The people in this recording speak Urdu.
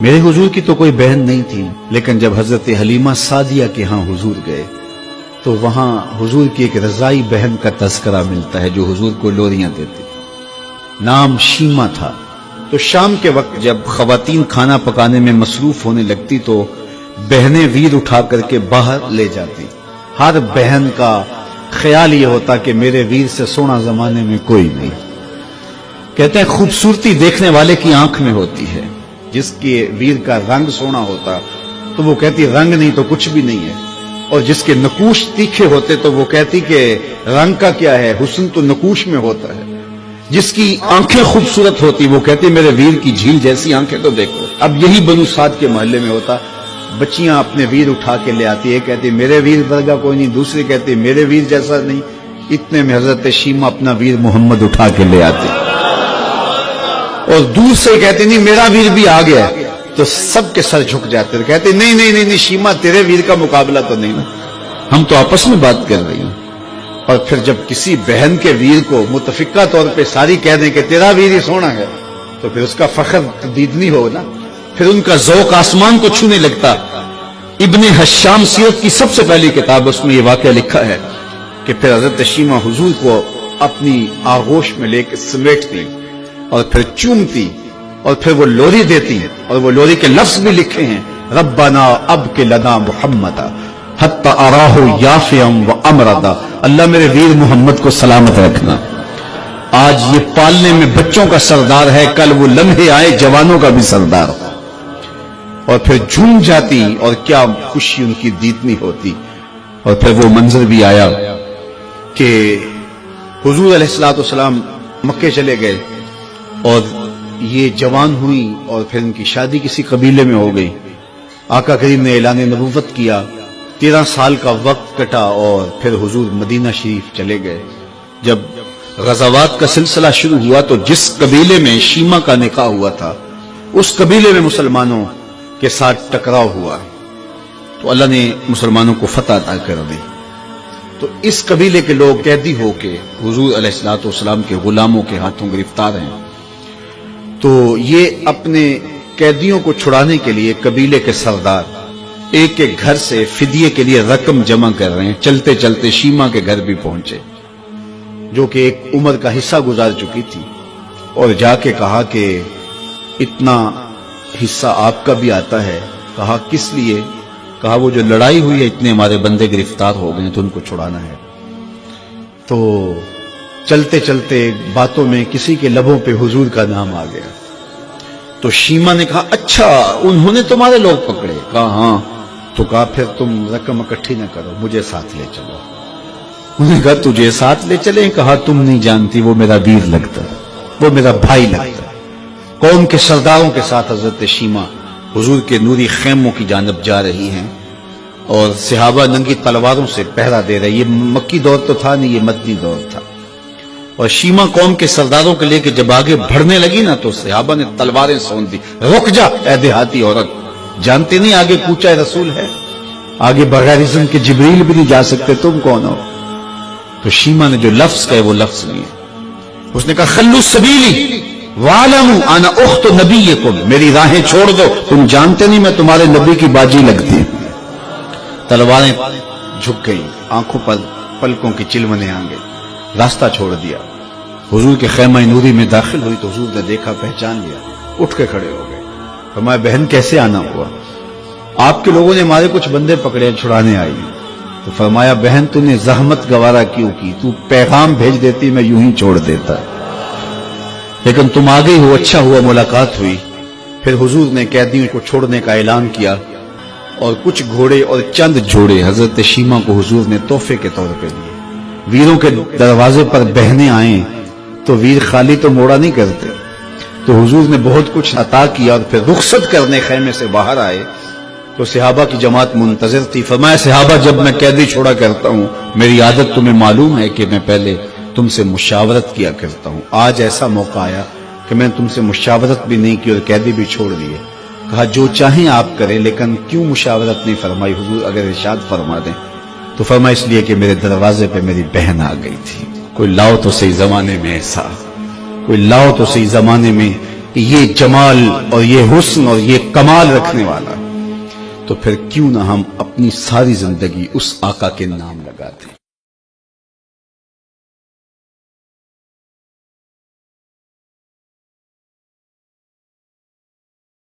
میرے حضور کی تو کوئی بہن نہیں تھی، لیکن جب حضرت حلیمہ سعدیہ کے ہاں حضور گئے تو وہاں حضور کی ایک رضائی بہن کا تذکرہ ملتا ہے جو حضور کو لوریاں دیتی تھی، نام شیمہ تھا۔ تو شام کے وقت جب خواتین کھانا پکانے میں مصروف ہونے لگتی تو بہنیں ویر اٹھا کر کے باہر لے جاتی۔ ہر بہن کا خیال یہ ہوتا کہ میرے ویر سے سونا زمانے میں کوئی نہیں۔ کہتے ہیں خوبصورتی دیکھنے والے کی آنکھ میں ہوتی ہے، جس کے ویر کا رنگ سونا ہوتا تو وہ کہتی رنگ نہیں تو کچھ بھی نہیں ہے، اور جس کے نقوش تیکھے ہوتے تو وہ کہتی کہ رنگ کا کیا ہے، حسن تو نقوش میں ہوتا ہے۔ جس کی آنکھیں خوبصورت ہوتی وہ کہتی میرے ویر کی جھیل جیسی آنکھیں تو دیکھو۔ اب یہی بنو سعد کے محلے میں ہوتا، بچیاں اپنے ویر اٹھا کے لے آتی، ایک کہتی میرے ویر ورگا کوئی نہیں، دوسری کہتی میرے ویر جیسا نہیں۔ اتنے میں حضرت شیمہ اپنا ویر محمد اٹھا کے لے آتی اور دور سے کہتے نہیں میرا ویر بھی آ گیا، تو سب کے سر جھک جاتے، کہتے نہیں نہیں نہیں شیمہ تیرے ویر کا مقابلہ تو نہیں نا، ہم تو آپس میں بات کر رہی ہوں۔ اور پھر جب کسی بہن کے ویر کو متفقہ طور پہ ساری کہہ دیں کہ تیرا ویر ہی سونا ہے تو پھر اس کا فخر دیدنی ہو نا، پھر ان کا ذوق آسمان کو چھونے لگتا۔ ابن حشام سیرت کی سب سے پہلی کتاب، اس میں یہ واقعہ لکھا ہے کہ پھر حضرت شیمہ حضور کو اپنی آغوش میں لے کے سمیٹتی اور پھر چومتی اور پھر وہ لوری دیتی، اور وہ لوری کے لفظ بھی لکھے ہیں، ربنا اب کے لنا محمد حتی اراہ یافعا و امردا، اللہ میرے ویر محمد کو سلامت رکھنا۔ آج یہ پالنے میں بچوں کا سردار ہے، کل وہ لمحے آئے جوانوں کا بھی سردار ہو۔ اور پھر جھوم جاتی اور کیا خوشی ان کی دیدنی ہوتی۔ اور پھر وہ منظر بھی آیا کہ حضور علیہ الصلوۃ والسلام مکے چلے گئے اور یہ جوان ہوئی اور پھر ان کی شادی کسی قبیلے میں ہو گئی۔ آقا کریم نے اعلان نبوت کیا، 13 سال کا وقت کٹا اور پھر حضور مدینہ شریف چلے گئے۔ جب غزوات کا سلسلہ شروع ہوا تو جس قبیلے میں شیمہ کا نکاح ہوا تھا اس قبیلے میں مسلمانوں کے ساتھ ٹکراؤ ہوا تو اللہ نے مسلمانوں کو فتح عطا کر دی۔ تو اس قبیلے کے لوگ قیدی ہو کے حضور علیہ الصلوۃ والسلام کے غلاموں کے ہاتھوں گرفتار ہیں۔ تو یہ اپنے قیدیوں کو چھڑانے کے لیے قبیلے کے سردار ایک ایک گھر سے فدیے کے لیے رقم جمع کر رہے ہیں۔ چلتے چلتے شیمہ کے گھر بھی پہنچے جو کہ ایک عمر کا حصہ گزار چکی تھی، اور جا کے کہا کہ اتنا حصہ آپ کا بھی آتا ہے۔ کہا کس لیے؟ کہا وہ جو لڑائی ہوئی ہے اتنے ہمارے بندے گرفتار ہو گئے تو ان کو چھڑانا ہے۔ تو چلتے چلتے باتوں میں کسی کے لبوں پہ حضور کا نام آ گیا تو شیمہ نے کہا اچھا انہوں نے تمہارے لوگ پکڑے؟ کہا ہاں۔ تو کہا پھر تم رقم اکٹھی نہ کرو، مجھے ساتھ لے چلو۔ انہوں نے کہا تجھے ساتھ لے چلیں؟ کہا تم نہیں جانتی وہ میرا ویر لگتا ہے، وہ میرا بھائی لگتا ہے۔ قوم کے سرداروں کے ساتھ حضرت شیمہ حضور کے نوری خیموں کی جانب جا رہی ہیں اور صحابہ ننگی تلواروں سے پہرا دے رہے۔ یہ مکی دور تو تھا نہیں، یہ مدنی دور تھا۔ اور شیمہ قوم کے سرداروں کے لے کے جب آگے بڑھنے لگی نا تو صحابہ نے تلواریں سونت دی، رک جا اے دیہاتی عورت، جانتے نہیں آگے کوچہ رسول ہے، آگے بغیر اذن کے جبریل بھی نہیں جا سکتے، تم کون ہو؟ تو شیمہ نے جو لفظ کہے وہ لفظ نہیں ہے۔ اس نے کہا خلو سبیلی وَعَلَمُوا أَنَا أُخْتُ نَبِيِّكُمْ، میری راہیں چھوڑ دو، تم جانتے نہیں میں تمہارے نبی کی باجی لگتی ہوں۔ تلواریں جھک گئی، آنکھوں پر پلکوں کی چلمنے آ گئی، راستہ چھوڑ دیا۔ حضور کے خیمہ نوری میں داخل ہوئی تو حضور نے دیکھا، پہچان لیا، اٹھ کے کھڑے ہو گئے۔ فرمایا بہن کیسے آنا ہوا؟ آپ کے لوگوں نے ہمارے کچھ بندے پکڑے چھڑانے آئی۔ تو فرمایا بہن تو نے زحمت گوارا کیوں کی؟ تو پیغام بھیج دیتی میں یوں ہی چھوڑ دیتا، لیکن تم آ گئی ہو، اچھا ہوا ملاقات ہوئی۔ پھر حضور نے قیدیوں کو چھوڑنے کا اعلان کیا اور کچھ گھوڑے اور چند جوڑے حضرت شیمہ کو حضور نے تحفے کے طور پہ دیے۔ ویروں کے دروازے پر بہنیں آئیں تو ویر خالی تو موڑا نہیں کرتے، تو حضور نے بہت کچھ عطا کیا۔ اور پھر رخصت کرنے خیمے سے باہر آئے تو صحابہ کی جماعت منتظر تھی۔ فرمایا صحابہ جب میں قیدی چھوڑا کرتا ہوں میری عادت تمہیں معلوم ہے کہ میں پہلے تم سے مشاورت کیا کرتا ہوں، آج ایسا موقع آیا کہ میں تم سے مشاورت بھی نہیں کی اور قیدی بھی چھوڑ دیے۔ کہا جو چاہیں آپ کریں، لیکن کیوں مشاورت نہیں فرمائی؟ حضور اگر ارشاد فرما دیں تو فرمایا اس لیے کہ میرے دروازے پہ میری بہن آ گئی تھی۔ کوئی لاؤ تو صحیح زمانے میں ایسا، کوئی لاؤ تو صحیح زمانے میں کہ یہ جمال اور یہ حسن اور یہ کمال رکھنے والا، تو پھر کیوں نہ ہم اپنی ساری زندگی اس آقا کے نام لگاتے ہیں۔